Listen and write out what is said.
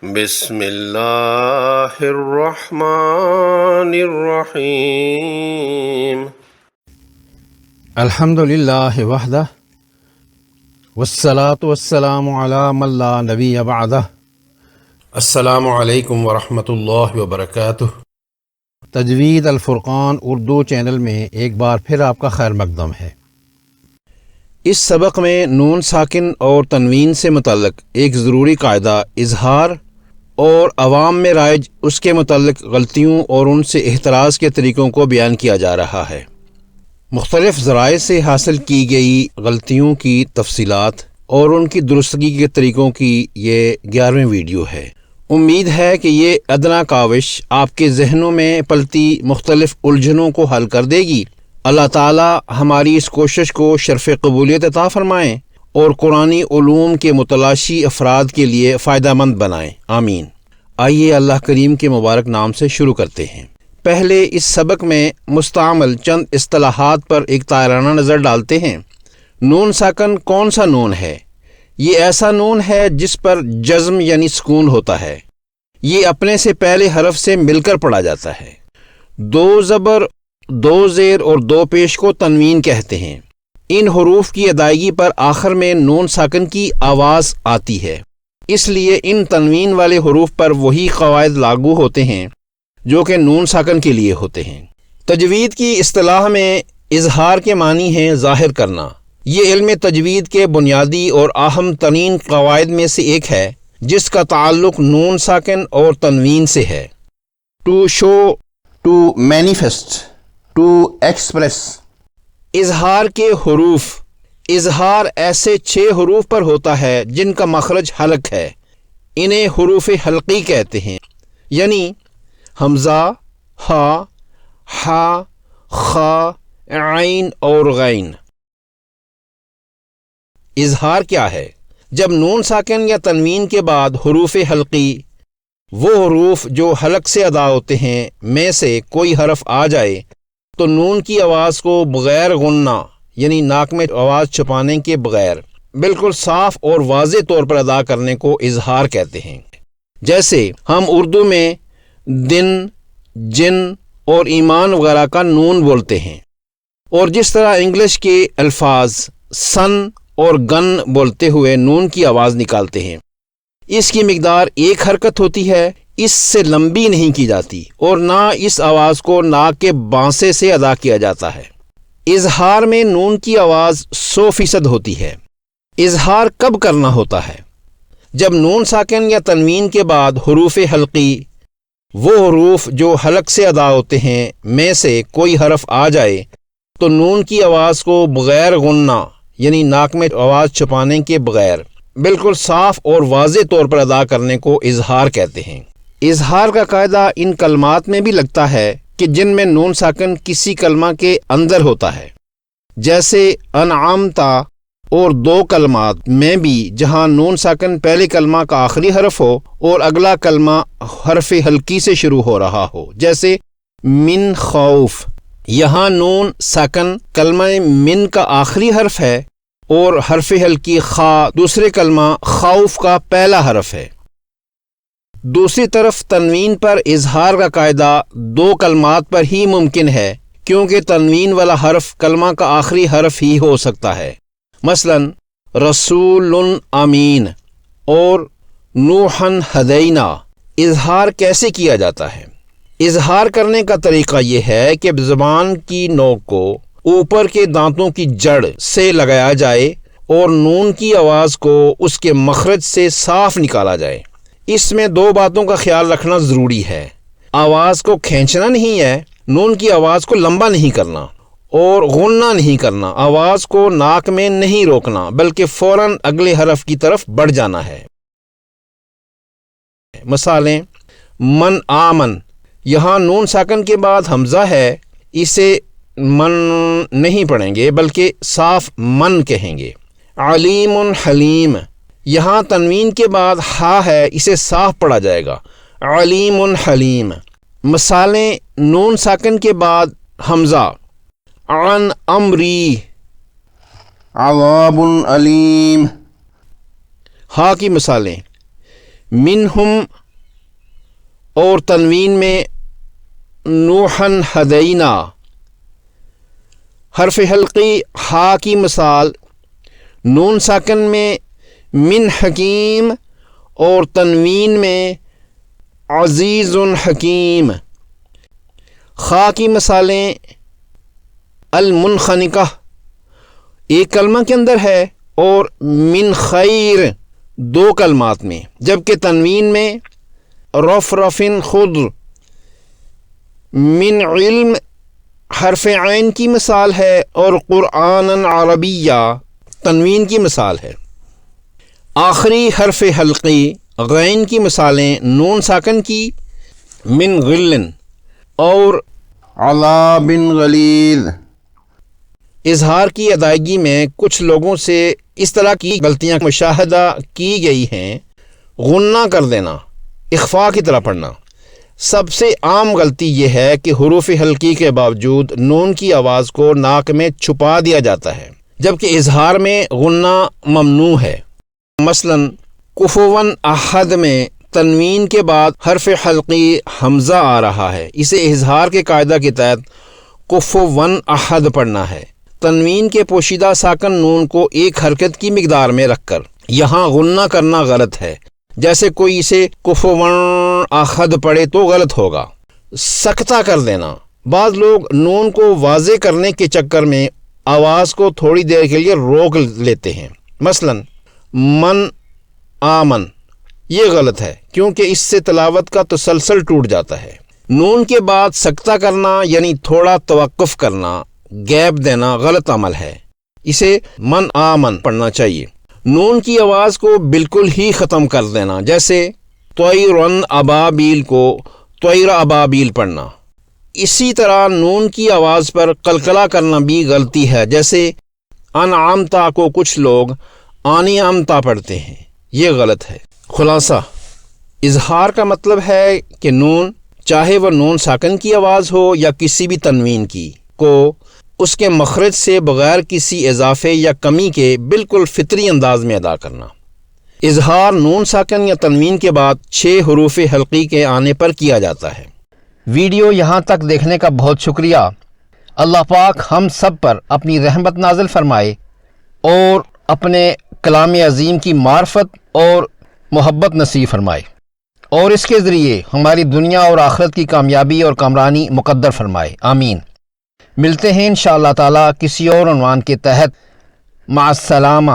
بسم اللہ الرحمن الرحیم الحمد للہ وحدہ والصلاة والسلام علی من لا نبی بعدہ۔ السلام علیکم ورحمۃ اللہ وبرکاتہ۔ تجوید الفرقان اردو چینل میں ایک بار پھر آپ کا خیر مقدم ہے۔ اس سبق میں نون ساکن اور تنوین سے متعلق ایک ضروری قاعدہ اظہار اور عوام میں رائج اس کے متعلق غلطیوں اور ان سے احتراز کے طریقوں کو بیان کیا جا رہا ہے۔ مختلف ذرائع سے حاصل کی گئی غلطیوں کی تفصیلات اور ان کی درستگی کے طریقوں کی یہ 11ویں ویڈیو ہے۔ امید ہے کہ یہ ادنیٰ کاوش آپ کے ذہنوں میں پلتی مختلف الجھنوں کو حل کر دے گی۔ اللہ تعالی ہماری اس کوشش کو شرف قبولیت عطا فرمائیں اور قرآنی علوم کے متلاشی افراد کے لیے فائدہ مند بنائیں، آمین۔ آئیے اللہ کریم کے مبارک نام سے شروع کرتے ہیں۔ پہلے اس سبق میں مستعمل چند اصطلاحات پر ایک طائرانہ نظر ڈالتے ہیں۔ نون ساکن کون سا نون ہے؟ یہ ایسا نون ہے جس پر جزم یعنی سکون ہوتا ہے۔ یہ اپنے سے پہلے حرف سے مل کر پڑھا جاتا ہے۔ دو زبر، دو زیر اور دو پیش کو تنوین کہتے ہیں۔ ان حروف کی ادائیگی پر آخر میں نون ساکن کی آواز آتی ہے، اس لیے ان تنوین والے حروف پر وہی قواعد لاگو ہوتے ہیں جو کہ نون ساکن کے لیے ہوتے ہیں۔ تجوید کی اصطلاح میں اظہار کے معنی ہے ظاہر کرنا۔ یہ علم تجوید کے بنیادی اور اہم ترین قواعد میں سے ایک ہے جس کا تعلق نون ساکن اور تنوین سے ہے۔ To show, to manifest, to express. اظہار کے حروف۔ اظہار ایسے 6 حروف پر ہوتا ہے جن کا مخرج حلق ہے۔ انہیں حروف حلقی کہتے ہیں، یعنی حمزہ، ہا، حا، خا، عین اور غین۔ اظہار کیا ہے؟ جب نون ساکن یا تنوین کے بعد حروف حلقی، وہ حروف جو حلق سے ادا ہوتے ہیں، میں سے کوئی حرف آ جائے تو نون کی آواز کو بغیر غنہ یعنی ناک میں آواز چھپانے کے بغیر بالکل صاف اور واضح طور پر ادا کرنے کو اظہار کہتے ہیں۔ جیسے ہم اردو میں دن، جن اور ایمان وغیرہ کا نون بولتے ہیں، اور جس طرح انگلش کے الفاظ سن اور گن بولتے ہوئے نون کی آواز نکالتے ہیں۔ اس کی مقدار 1 حرکت ہوتی ہے، اس سے لمبی نہیں کی جاتی، اور نہ اس آواز کو ناک کے بانسے سے ادا کیا جاتا ہے۔ اظہار میں نون کی آواز 100% ہوتی ہے۔ اظہار کب کرنا ہوتا ہے؟ جب نون ساکن یا تنوین کے بعد حروف حلقی، وہ حروف جو حلق سے ادا ہوتے ہیں، میں سے کوئی حرف آ جائے تو نون کی آواز کو بغیر غنہ یعنی ناک میں آواز چھپانے کے بغیر بالکل صاف اور واضح طور پر ادا کرنے کو اظہار کہتے ہیں۔ اظہار کا قاعدہ ان کلمات میں بھی لگتا ہے کہ جن میں نون ساکن کسی کلمہ کے اندر ہوتا ہے، جیسے انعامتا، اور 2 کلمات میں بھی جہاں نون ساکن پہلے کلمہ کا آخری حرف ہو اور اگلا کلمہ حرف حلقی سے شروع ہو رہا ہو، جیسے من خوف۔ یہاں نون ساکن کلمہ من کا آخری حرف ہے اور حرف حلقی خا دوسرے کلمہ خوف کا پہلا حرف ہے۔ دوسری طرف تنوین پر اظہار کا قاعدہ 2 کلمات پر ہی ممکن ہے، کیونکہ تنوین والا حرف کلمہ کا آخری حرف ہی ہو سکتا ہے، مثلا رسول امین اور نوحا ہدینا۔ اظہار کیسے کیا جاتا ہے؟ اظہار کرنے کا طریقہ یہ ہے کہ زبان کی نوک کو اوپر کے دانتوں کی جڑ سے لگایا جائے اور نون کی آواز کو اس کے مخرج سے صاف نکالا جائے۔ اس میں 2 باتوں کا خیال رکھنا ضروری ہے۔ آواز کو کھینچنا نہیں ہے، نون کی آواز کو لمبا نہیں کرنا، اور غنہ نہیں کرنا، آواز کو ناک میں نہیں روکنا بلکہ فوراً اگلے حرف کی طرف بڑھ جانا ہے۔ مثالیں: من آمن، یہاں نون ساکن کے بعد حمزہ ہے، اسے من نہیں پڑھیں گے بلکہ صاف من کہیں گے۔ علیم حلیم، یہاں تنوین کے بعد ہا ہے، اسے صاف پڑھا جائے گا، علیم حلیم۔ مثالیں: نون ساکن کے بعد حمزہ، عن امری، عذاب علیم۔ ہا کی مثالیں: منہم اور تنوین میں نوحن ہدینا، حرف حلقی ہا کی مثال نون ساکن میں من حکیم اور تنوین میں عزیز حکیم۔ خا کی مثالیں المنخنقہ ایک کلمہ کے اندر ہے اور من خیر دو کلمات میں، جبکہ تنوین میں رفرفن خضر۔ من علم حرف عین کی مثال ہے اور قرآن عربیہ تنوین کی مثال ہے۔ آخری حرف حلقی غین کی مثالیں نون ساکن کی من غلن اور عذاب غلیظ۔ اظہار کی ادائیگی میں کچھ لوگوں سے اس طرح کی غلطیاں مشاہدہ کی گئی ہیں۔ غنہ کر دینا، اخفاء کی طرح پڑھنا۔ سب سے عام غلطی یہ ہے کہ حروف حلقی کے باوجود نون کی آواز کو ناک میں چھپا دیا جاتا ہے، جبکہ اظہار میں غنہ ممنوع ہے۔ مثلا کفواً احد میں تنوین کے بعد حرف حلقی حمزہ آ رہا ہے، اسے اظہار کے قاعدہ کے تحت کفواً احد پڑھنا ہے۔ تنوین کے پوشیدہ ساکن نون کو ایک حرکت کی مقدار میں رکھ کر یہاں غنہ کرنا غلط ہے، جیسے کوئی اسے کفواً احد پڑھے تو غلط ہوگا۔ سکتہ کر دینا، بعض لوگ نون کو واضح کرنے کے چکر میں آواز کو تھوڑی دیر کے لیے روک لیتے ہیں، مثلا من آمن، یہ غلط ہے کیونکہ اس سے تلاوت کا تسلسل ٹوٹ جاتا ہے۔ نون کے بعد سکتہ کرنا یعنی تھوڑا توقف کرنا، گیپ دینا غلط عمل ہے، اسے من آمن پڑھنا چاہیے۔ نون کی آواز کو بالکل ہی ختم کر دینا، جیسے طیرن ابابیل کو طیر ابابیل پڑھنا۔ اسی طرح نون کی آواز پر قلقلہ کرنا بھی غلطی ہے، جیسے انعامتا کو کچھ لوگ انعامتا پڑھتے ہیں، یہ غلط ہے۔ خلاصہ، اظہار کا مطلب ہے کہ نون، چاہے وہ نون ساکن کی آواز ہو یا کسی بھی تنوین کی، کو اس کے مخرج سے بغیر کسی اضافے یا کمی کے بالکل فطری انداز میں ادا کرنا۔ اظہار نون ساکن یا تنوین کے بعد 6 حروف حلقی کے آنے پر کیا جاتا ہے۔ ویڈیو یہاں تک دیکھنے کا بہت شکریہ۔ اللہ پاک ہم سب پر اپنی رحمت نازل فرمائے اور اپنے کلام عظیم کی معرفت اور محبت نصیب فرمائے، اور اس کے ذریعے ہماری دنیا اور آخرت کی کامیابی اور کامرانی مقدر فرمائے، آمین۔ ملتے ہیں انشاءاللہ تعالی کسی اور عنوان کے تحت۔ مع السلامہ۔